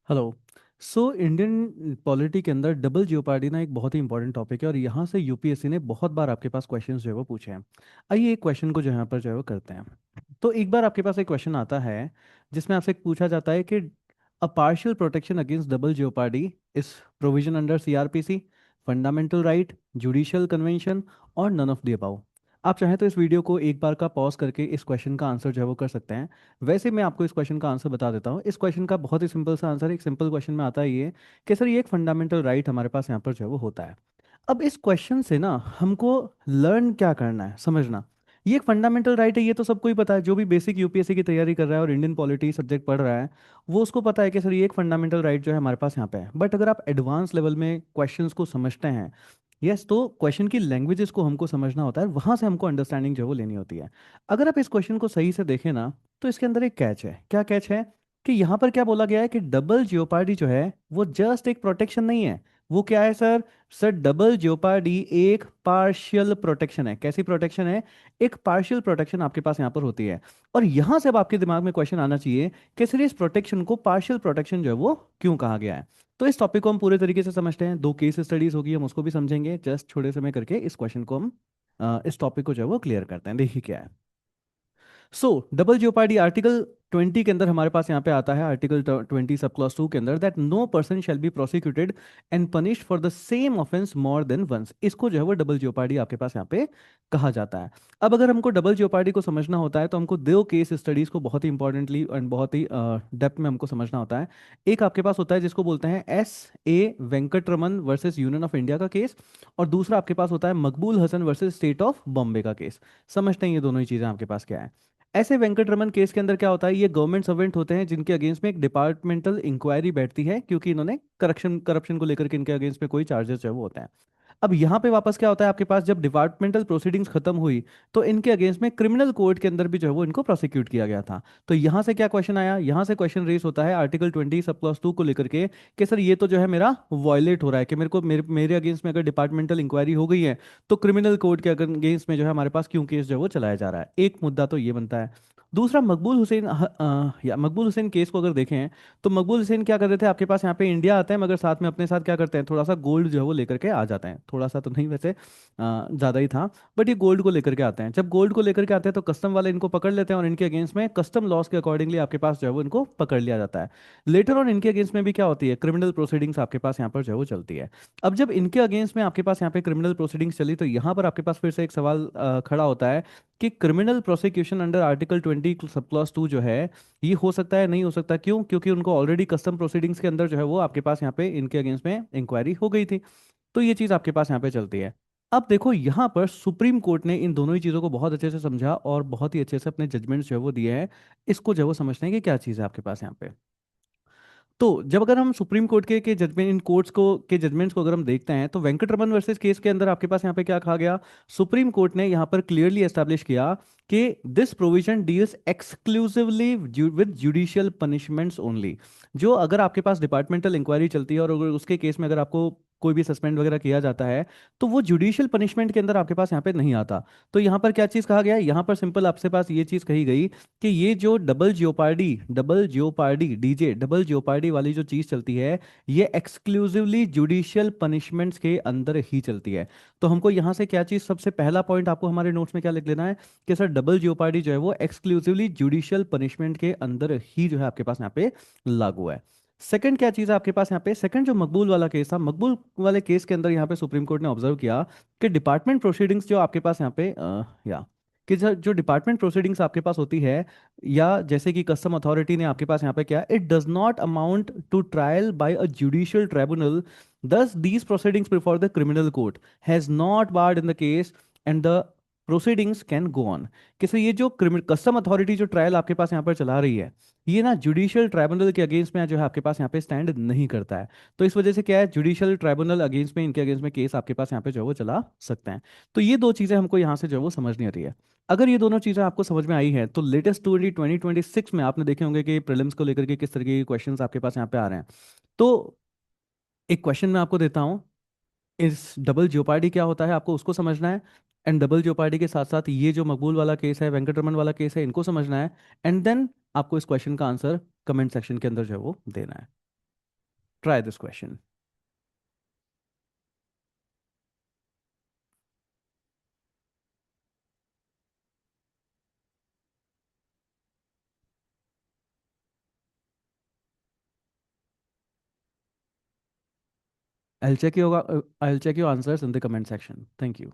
Hello. Indian polity के अंदर double jeopardy ना एक बहुत ही इंपॉर्टेंट टॉपिक है और यहाँ से यूपीएससी ने बहुत बार आपके पास क्वेश्चंस जो है वो पूछे हैं। आइए एक क्वेश्चन को जो यहाँ पर जो है वो करते हैं। तो एक बार आपके पास एक क्वेश्चन आता है जिसमें आपसे पूछा जाता है कि a partial protection against double jeopardy is provision under CrPC, fundamental right, judicial convention और नन ऑफ द अबव। आप चाहें तो इस वीडियो को एक बार का पॉज करके इस क्वेश्चन का आंसर जो है वो कर सकते हैं। वैसे मैं आपको इस क्वेश्चन का आंसर बता देता हूँ। इस क्वेश्चन का बहुत ही सिंपल सा आंसर, एक सिंपल क्वेश्चन में आता है ये कि सर ये एक फंडामेंटल राइट हमारे पास यहाँ पर जो है वो होता है। अब इस क्वेश्चन से ना हमको लर्न क्या करना है, समझना। ये एक फंडामेंटल राइट है, ये तो सबको ही पता है। जो भी बेसिक यूपीएससी की तैयारी कर रहा है और इंडियन पॉलिटी सब्जेक्ट पढ़ रहा है वो उसको पता है कि सर ये एक फंडामेंटल राइट जो है हमारे पास यहाँ पे है। बट अगर आप एडवांस लेवल में क्वेश्चंस को समझते हैं, यस, तो क्वेश्चन की लैंग्वेजेस को हमको समझना होता है, वहां से हमको अंडरस्टैंडिंग जो है वो लेनी होती है। अगर आप इस क्वेश्चन को सही से देखें ना, तो इसके अंदर एक कैच है। क्या कैच है? कि यहाँ पर क्या बोला गया है कि डबल जियोपार्डी जो है वो जस्ट एक प्रोटेक्शन नहीं है। वो क्या है सर? सर डबल जियोपार्डी एक पार्शियल प्रोटेक्शन है। कैसी प्रोटेक्शन है? एक पार्शियल प्रोटेक्शन आपके पास यहाँ पर होती है। और यहाँ से अब आपके दिमाग में क्वेश्चन आना चाहिए कि सर इस प्रोटेक्शन को पार्शियल प्रोटेक्शन जो है वो क्यों कहा गया है। तो इस टॉपिक को हम पूरे तरीके से समझते हैं। दो केस स्टडीज होगी, हम उसको भी समझेंगे। जस्ट थोड़े समय करके इस क्वेश्चन को हम इस टॉपिक को जो है वो क्लियर करते हैं। देखिए क्या है। डबल जियोपार्डी आर्टिकल 20 के अंदर हमारे पास यहाँ पे आता है, आर्टिकल 20 सब क्लॉज 2 के अंदर, that no person shall be prosecuted and punished for the same offence more than once. इसको जो है वो डबल जियोपार्डी आपके पास यहाँ पे कहा जाता है। अब अगर हमको डबल जियोपार्डी को समझना होता है तो हमको दो केस स्टडीज को बहुत ही इंपॉर्टेंटली एंड बहुत ही डेप्थ में हमको समझना होता है। एक आपके पास होता है जिसको बोलते हैं S A Venkataraman versus union of India का केस, और दूसरा आपके पास होता है Maqbool Hasan versus state of Bombay का केस। समझते हैं ये दोनों ही चीजें आपके पास क्या है। ऐसे वेंकटरमन केस के अंदर क्या होता है, ये गवर्नमेंट सर्वेंट होते हैं जिनके अगेंस्ट में एक डिपार्टमेंटल इंक्वायरी बैठती है क्योंकि इन्होंने करप्शन करप्शन को लेकर के इनके अगेंस्ट में कोई चार्जेस जो है वो होते हैं। अब यहाँ पे वापस क्या होता है आपके पास, जब डिपार्टमेंटल प्रोसीडिंग्स खत्म हुई तो इनके अगेंस्ट में क्रिमिनल कोर्ट के अंदर भी जो है वो इनको प्रोसिक्यूट किया गया था। तो यहाँ से क्या क्वेश्चन आया, यहाँ से क्वेश्चन रेस होता है आर्टिकल 20 सब क्लॉज 2 को लेकर के कि सर ये तो जो है मेरा वॉयलेट हो रहा है कि मेरे को मेरे अगेंस्ट में अगर डिपार्टमेंटल इंक्वायरी हो गई है तो क्रिमिनल कोर्ट के अगेंस्ट में जो है हमारे पास क्यों केस जो है वो चलाया जा रहा है। एक मुद्दा तो ये बनता है। दूसरा, मकबूल हुसैन केस को अगर देखें तो मकबूल हुसैन क्या कर रहे थे, आपके पास यहाँ पे इंडिया आते हैं मगर साथ में अपने साथ क्या करते हैं, थोड़ा सा गोल्ड जो है वो लेकर के आ जाते हैं। थोड़ा सा तो नहीं वैसे, ज़्यादा ही था। बट ये गोल्ड को लेकर के आते हैं। जब गोल्ड को लेकर के आते हैं तो कस्टम वाले इनको पकड़ लेते हैं और इनके अगेंस्ट में कस्टम लॉस के अकॉर्डिंगली आपके पास जो है वो इनको पकड़ लिया जाता है। लेटर ऑन इनके अगेंस्ट में भी क्या होती है, क्रिमिनल प्रोसीडिंग्स आपके पास यहाँ पर जो है वो चलती है। अब जब इनके अगेंस्ट में आपके पास यहाँ पे क्रिमिनल प्रोसीडिंग्स चली तो यहाँ पर आपके पास फिर से एक सवाल खड़ा होता है कि criminal prosecution under article 20 sub clause 2 जो है ये हो सकता है, नहीं हो सकता। क्यों? क्योंकि उनको ऑलरेडी कस्टम प्रोसीडिंग्स के अंदर जो है वो आपके पास यहाँ पे इनके अगेंस्ट में इंक्वायरी हो गई थी। तो ये चीज़ आपके पास यहाँ पे चलती है। अब देखो यहाँ पर सुप्रीम कोर्ट ने इन दोनों ही चीज़ों को बहुत अच्छे से समझा और बहुत ही अच्छे से अपने जजमेंट्स जो है वो दिए हैं। इसको जो है वो समझते हैं कि क्या चीज़ है आपके पास यहाँ पे। तो जब अगर हम सुप्रीम कोर्ट के जजमेंट, इन कोर्ट्स को के जजमेंट्स को अगर हम देखते हैं तो वेंकटरमन वर्सेस केस के अंदर आपके पास यहाँ पे क्या कहा गया, सुप्रीम कोर्ट ने यहाँ पर क्लियरली एस्टैब्लिश किया कि this provision deals exclusively with judicial punishments only. जो अगर आपके पास डिपार्टमेंटल इंक्वायरी चलती है और अगर उसके केस में अगर आपको कोई भी सस्पेंड वगैरह किया जाता है तो वो जुडिशियल पनिशमेंट के अंदर आपके पास यहाँ पे नहीं आता। तो यहाँ पर क्या चीज़ कहा गया है, यहाँ पर सिंपल आपसे पास ये चीज़ कही गई कि ये जो double jeopardy DJ double jeopardy वाली जो चीज चलती है ये एक्सक्लूसिवली जुडिशियल पनिशमेंट्स के अंदर ही चलती है। तो हमको यहाँ से क्या चीज, सबसे पहला पॉइंट आपको हमारे नोट्स में क्या लिख लेना है कि सर डबल जियोपार्डी जो है वो एक्सक्लूसिवली जुडिशियल पनिशमेंट के अंदर ही जो है आपके पास यहाँ पे लागू है। सेकंड क्या चीज है आपके पास यहाँ पे, सेकंड जो मकबूल वाला केस था, मकबूल वाले केस के अंदर यहाँ पे सुप्रीम कोर्ट ने ऑब्जर्व किया कि डिपार्टमेंट प्रोसीडिंग्स जो आपके पास यहाँ पे या कि जो डिपार्टमेंट प्रोसीडिंग्स आपके पास होती है, या जैसे कि कस्टम अथॉरिटी ने आपके पास यहाँ पे क्या, it does not amount to trial by a judicial tribunal, thus these proceedings before the criminal court has not barred in the case and the proceedings can go on. किसी ये जो custom authority जो trial आपके पास यहाँ पर चला रही है ये ना जुडिशियल ट्राइब्यूनल के अगेंस्ट में जो है आपके पास यहाँ पे स्टैंड नहीं करता है। तो इस वजह से क्या है, जुडिशियल ट्राइब्यूनल अगेंस्ट में, इनके अगेंस्ट में केस आपके पास यहाँ पे जो है वो चला सकते हैं। तो ये दो चीजें हमको यहाँ से जो है वो समझनी होती है। अगर ये दोनों चीज़ें आपको समझ में आई हैं तो लेटेस्ट 2026 में आपने देखे होंगे कि प्रीलिम्स को लेकर के किस तरीके के क्वेश्चंस आपके पास यहाँ पे आ रहे हैं। तो एक क्वेश्चन मैं आपको देता हूँ, इस डबल जियोपार्डी क्या होता है आपको उसको समझना है। एंड डबल जियोपार्डी के साथ साथ ये जो मकबूल वाला केस है, वेंकटरमन वाला केस है, इनको समझना है। एंड देन आपको इस क्वेश्चन का आंसर कमेंट सेक्शन के अंदर जो है वो देना है। Try this question. I'll check your answers in the comment section. Thank you.